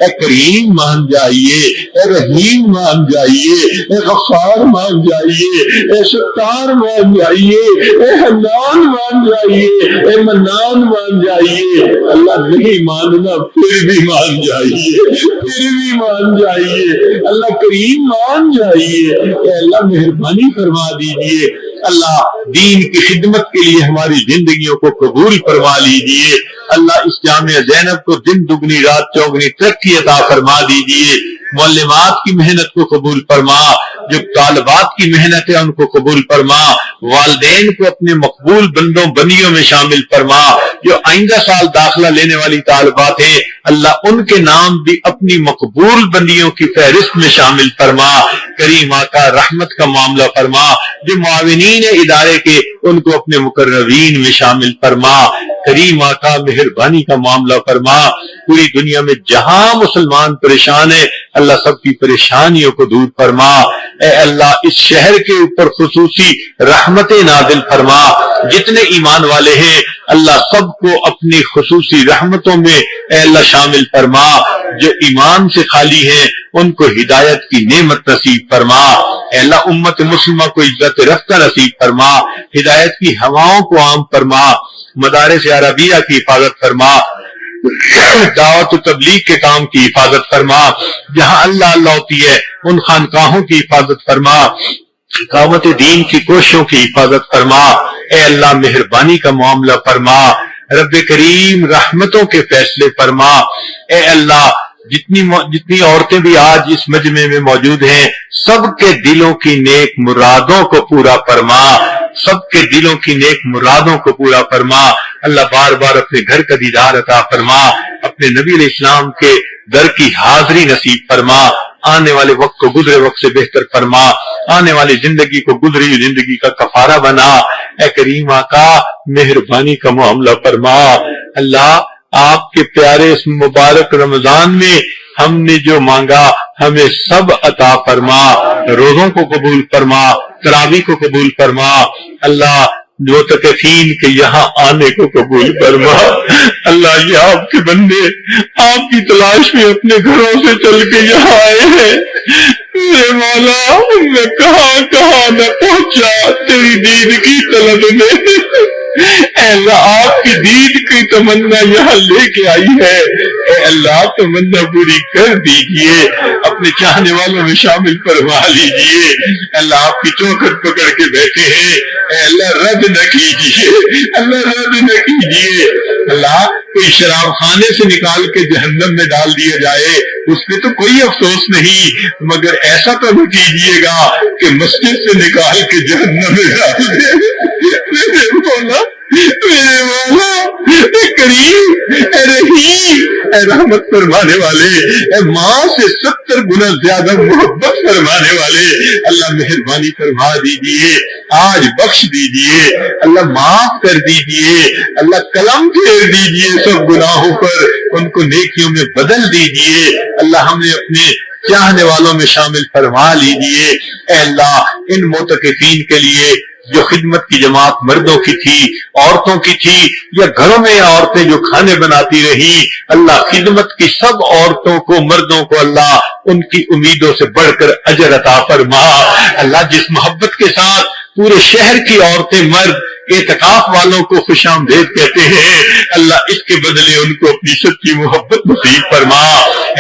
اے کریم مان جائیے، اے رحیم مان جائیے، اے غفار مان جائیے، اے ستار مان جائیے، اے حنان مان جائیے، اے منان مان جائیے. اللہ نہیں ماننا پھر بھی مان جائیے، پھر بھی مان جائیے. اللہ کریم مان جائیے. اے اللہ مہربانی فرما دیجیے. اللہ دین کی خدمت کے لیے ہماری زندگیوں کو قبول فرما لیجیے. اللہ اس جامعہ زینب کو دن دگنی رات چوگنی ترقی عطا فرما دیجیے. معلمات کی محنت کو قبول فرما. جو طالبات کی محنت ہے ان کو قبول فرما، والدین کو اپنے مقبول بندوں بندیوں میں شامل فرما، جو آئندہ سال داخلہ لینے والی طالبات ہیں اللہ ان کے نام بھی اپنی مقبول بندیوں کی فہرست میں شامل فرما، کریم آقا رحمت کا معاملہ فرما، جو معاونین ادارے کے ان کو اپنے مقربین میں شامل فرما، کریم آقا مہربانی کا معاملہ فرما، پوری دنیا میں جہاں مسلمان پریشان ہے اللہ سب کی پریشانیوں کو دور فرما، اے اللہ اس شہر کے اوپر خصوصی رحمت نازل فرما، جتنے ایمان والے ہیں اللہ سب کو اپنی خصوصی رحمتوں میں اے اللہ شامل فرما، جو ایمان سے خالی ہیں ان کو ہدایت کی نعمت نصیب فرما، اے اللہ امت مسلمہ کو عزت رفتہ نصیب فرما، ہدایت کی ہواؤں کو عام فرما، مدارس عربیہ کی حفاظت فرما، دعوت و تبلیغ کے کام کی حفاظت فرما، جہاں اللہ اللہ ہوتی ہے ان خانقاہوں کی حفاظت فرما، دعوت دین کی کوششوں کی حفاظت فرما، اے اللہ مہربانی کا معاملہ فرما، رب کریم رحمتوں کے فیصلے فرما، اے اللہ جتنی عورتیں بھی آج اس مجمع میں موجود ہیں سب کے دلوں کی نیک مرادوں کو پورا فرما، سب کے دلوں کی نیک مرادوں کو پورا فرما، اللہ بار بار اپنے گھر کا دیدار عطا فرما، اپنے نبی علیہ السلام کے در کی حاضری نصیب فرما، آنے والے وقت کو گزرے وقت سے بہتر فرما، آنے والی زندگی کو گزری ہوئی زندگی کا کفارہ بنا، اے کریم آقا مہربانی کا معاملہ فرما، اللہ آپ کے پیارے اس مبارک رمضان میں ہم نے جو مانگا ہمیں سب عطا فرما، روزوں کو قبول فرما، تراویح کو قبول فرما، اللہ جو تکفین کے یہاں آنے کو قبول فرما، اللہ یہ آپ کے بندے آپ کی تلاش میں اپنے گھروں سے چل کے یہاں آئے ہیں، میرے مولا میں کہاں کہاں نہ پہنچا تیری دید کی طلب میں، اے اللہ آپ کی دید کی تمنا یہاں لے کے آئی ہے، اے اللہ تمنا پوری کر دیجئے، اپنے چاہنے والوں میں شامل فرما لیجئے، اللہ آپ کی چوکھٹ پکڑ کے بیٹھے ہیں، اے اللہ رد نہ کیجئے، اللہ رد نہ کیجئے، اللہ کوئی شراب خانے سے نکال کے جہنم میں ڈال دیا جائے اس پہ تو کوئی افسوس نہیں، مگر ایسا تو نہ کیجئے گا کہ مسجد سے نکال کے جہنم میں ڈال دے، میرے مولا اے کریم اے رحیم اے رحمت فرمانے والے، اے ماں سے 70 گنا زیادہ محبت فرمانے والے، اللہ مہربانی فرما دیجئے، آج بخش دیجئے، اللہ معاف کر دیجئے، اللہ قلم پھیر دیجئے سب گناہوں پر، ان کو نیکیوں میں بدل دیجئے، اللہ ہم نے اپنے چاہنے والوں میں شامل فرما لیجئے، اے اللہ ان معتکفین کے لیے جو خدمت کی جماعت مردوں کی تھی عورتوں کی تھی یا گھروں میں عورتیں جو کھانے بناتی رہی، اللہ خدمت کی سب عورتوں کو مردوں کو اللہ ان کی امیدوں سے بڑھ کر اجر عطا فرما، اللہ جس محبت کے ساتھ پورے شہر کی عورتیں مرد اعتکاف والوں کو خوش آمدید کہتے ہیں، اللہ اس کے بدلے ان کو اپنی سچی محبت نصیب فرما،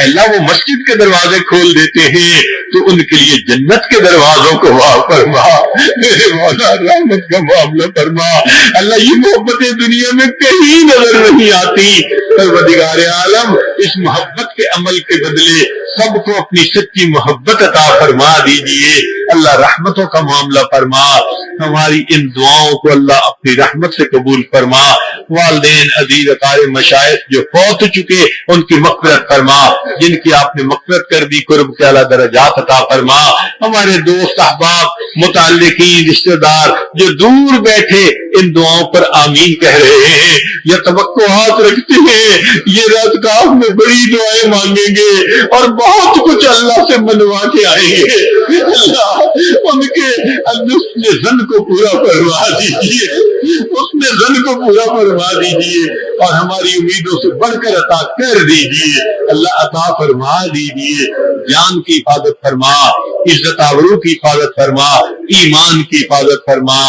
اللہ وہ مسجد کے دروازے کھول دیتے ہیں تو ان کے لیے جنت کے دروازوں کو واہ فرما، میرے مولا رحمت کا معاملہ فرما، اللہ یہ محبتیں دنیا میں کہیں نظر نہیں آتی، پروردگار عالم اس محبت کے عمل کے بدلے سب کو اپنی سچی محبت عطا فرما دیجئے، اللہ رحمتوں کا معاملہ فرما، ہماری ان دعاؤں کو اللہ اپنی رحمت سے قبول فرما، والدین عزیز اقارب مشائخ جو فوت ہو چکے ان کی مغفرت فرما، جن کی آپ نے مغفرت کر دی قرب کے اعلیٰ درجات عطا فرما، ہمارے دوست احباب متعلقین رشتہ دار جو دور بیٹھے ان دعاؤں پر آمین کہہ رہے ہیں یا توقعات رکھتے ہیں یہ رات کاف میں بڑی دعائیں مانگیں گے اور بہت کچھ اللہ سے منوا کے آئیں گے، اللہ ان کے زن کو پورا فرما دیجیے، اس میں زن کو پورا فرما دیجیے اور ہماری امیدوں سے بڑھ کر عطا کر دیجیے، اللہ عطا فرما دیجیے، جان کی حفاظت فرما، عزت آبرو کی حفاظت فرما، ایمان کی حفاظت فرما،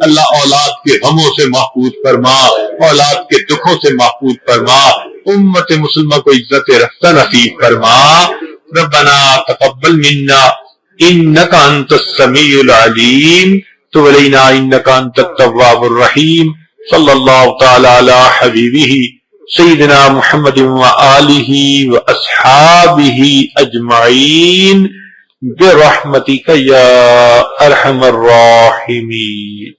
اللہ اولاد کے غموں سے محفوظ فرما، اولاد کے دکھوں سے محفوظ فرما، امت مسلمہ کو عزت رفتہ نصیب فرما، ربنا تقبل منا انک انت السمیع العلیم تب علینا انک انت التواب الرحیم، صلی اللہ تعالی علی حبیبہ سیدنا محمد وآلہ واصحابہ اجمعین برحمتک یا ارحم الراحمین.